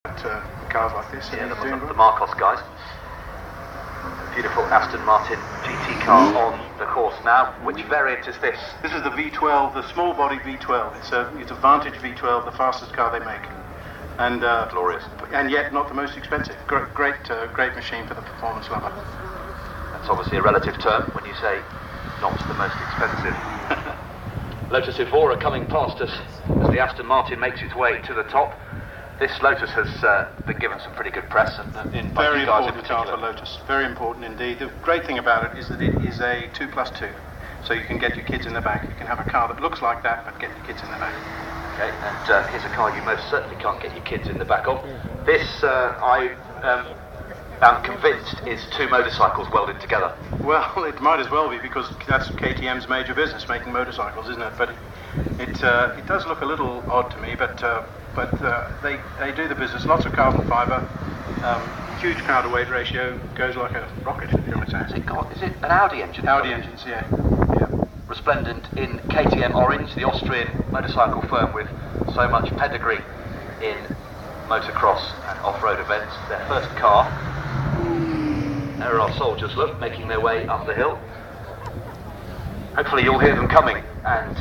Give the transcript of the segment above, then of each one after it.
Cars like this. Yeah, the Marcos guys. Beautiful Aston Martin GT car on the course now. Which variant is this? This is the V12, the small body V12. It's a Vantage V12, the fastest car they make, and glorious, and yet not the most expensive. Great machine for the performance lover. That's obviously a relative term when you say not the most expensive. Lotus Evora coming past us as the Aston Martin makes its way to the top. This Lotus has been given some pretty good press, and very important car for Lotus. Very important indeed. The great thing about it is that it is a 2+2, so you can get your kids in the back. You can have a car that looks like that, but get your kids in the back. Okay, and here's a car you most certainly can't get your kids in the back of. This, I am convinced, is two motorcycles welded together. Well, it might as well be, because that's KTM's major business, making motorcycles, isn't it? But it does look a little odd to me, but they do the business. Lots of carbon fibre, huge car to weight ratio, goes like a rocket, if you want to say. Is it an Audi engine? Audi engines, yeah. Resplendent in KTM orange, the Austrian motorcycle firm with so much pedigree in motocross and off-road events. Their first car. There are our soldiers, look, making their way up the hill. Hopefully you'll hear them coming and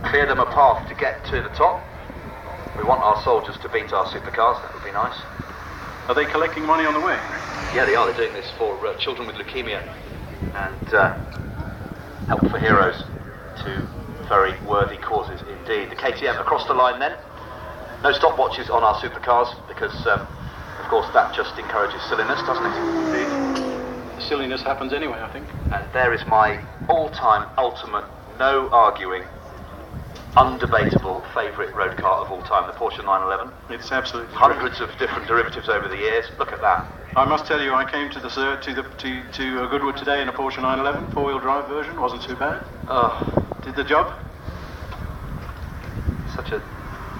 clear them a path to get to the top. We want our soldiers to beat our supercars, that would be nice. Are they collecting money on the way? Yeah, they are. They're doing this for children with leukemia and Help for Heroes. Two very worthy causes indeed. The KTM across the line then. No stopwatches on our supercars because, of course, that just encourages silliness, doesn't it? Indeed. Silliness happens anyway, I think. And there is my all-time, ultimate, no arguing, undebatable favourite road car of all time, the Porsche 911. It's absolutely hundreds of different derivatives over the years. Look at that. I must tell you, I came to Goodwood today in a Porsche 911 four-wheel drive version. Wasn't too bad. Did the job. Such a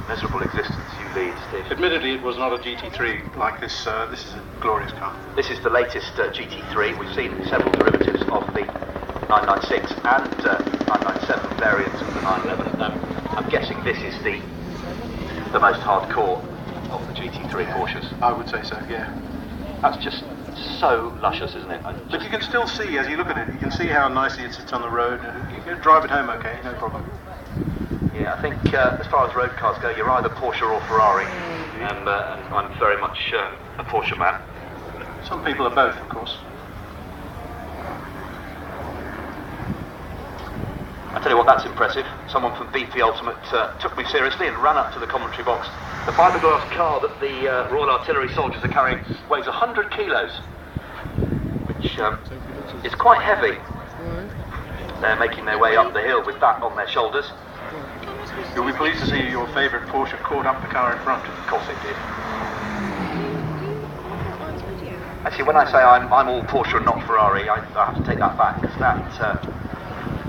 miserable existence you lead, Steve. Admittedly, it was not a GT3 like this. This is a glorious car. This is the latest GT3. We've seen several derivatives of the 996 and 997 variants of the 911. I'm guessing this is the most hardcore of the GT3 Porsches. I would say so, yeah. That's just so luscious, isn't it? But you can still see, as you look at it, you can see how nicely it sits on the road. You can drive it home okay, no problem. Yeah, I think as far as road cars go, you're either Porsche or Ferrari, and I'm very much a Porsche man. Some people are both, of course. I tell you what, that's impressive. Someone from BP Ultimate took me seriously and ran up to the commentary box. The fiberglass car that the Royal Artillery soldiers are carrying weighs 100 kilos, which is quite heavy. They're making their way up the hill with that on their shoulders. You'll be pleased to see your favourite Porsche caught up the car in front. Of course it did. Actually, when I say I'm all Porsche and not Ferrari, I have to take that back, because that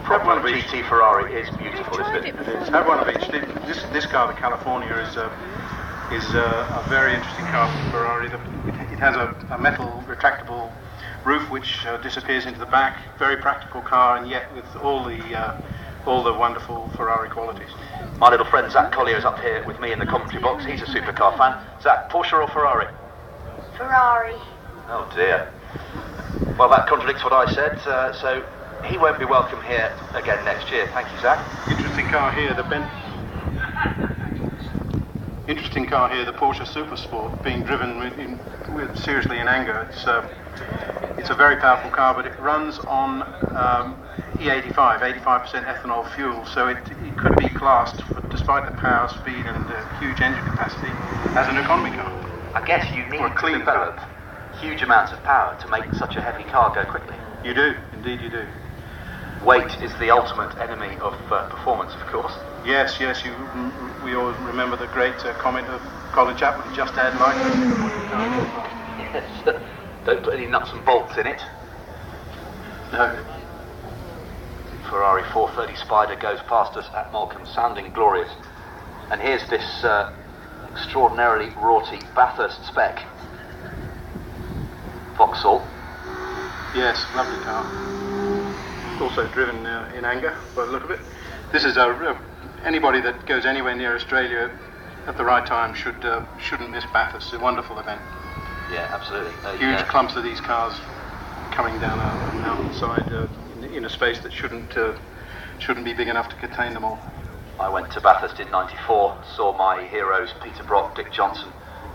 proper GT Ferrari is beautiful, isn't it? It is. Have one of each. This car, the California, is a very interesting car for Ferrari. It has a metal retractable roof which disappears into the back. Very practical car, and yet with all the wonderful Ferrari qualities. My little friend Zach Collier is up here with me in the commentary box. He's a supercar fan. Zach, Porsche or Ferrari? Ferrari. Oh dear. Well, that contradicts what I said, so he won't be welcome here again next year. Thank you, Zach. Interesting car here, the Porsche Super Sport, being driven seriously in anger. It's a very powerful car, but it runs on E85, 85% ethanol fuel, so it could be classed, despite the power, speed and huge engine capacity, as an economy car. I guess you need to develop huge amounts of power to make such a heavy car go quickly. You do, indeed you do. Weight is the ultimate enemy of performance, of course. Yes, we all remember the great comment of Colin Chapman, just add light. Yes, don't put any nuts and bolts in it. No. Ferrari 430 Spider goes past us at Morecambe, sounding glorious. And here's this extraordinarily rorty Bathurst spec. Vauxhall. Yes, lovely car. Also driven in anger by the look of it. This is anybody that goes anywhere near Australia at the right time shouldn't miss Bathurst. It's a wonderful event. Yeah, absolutely. Huge clumps of these cars coming down a mountainside in a space that shouldn't be big enough to contain them all. I went to Bathurst in '94, saw my heroes Peter Brock, Dick Johnson,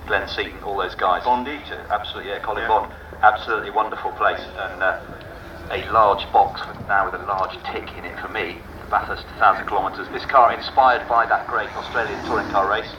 Glenn Seaton, all those guys. Bondy. Absolutely, yeah, Colin Bond. Absolutely wonderful place. And a large box now with a large tick in it for me. Bathurst, 1,000 kilometres. This car inspired by that great Australian touring car race.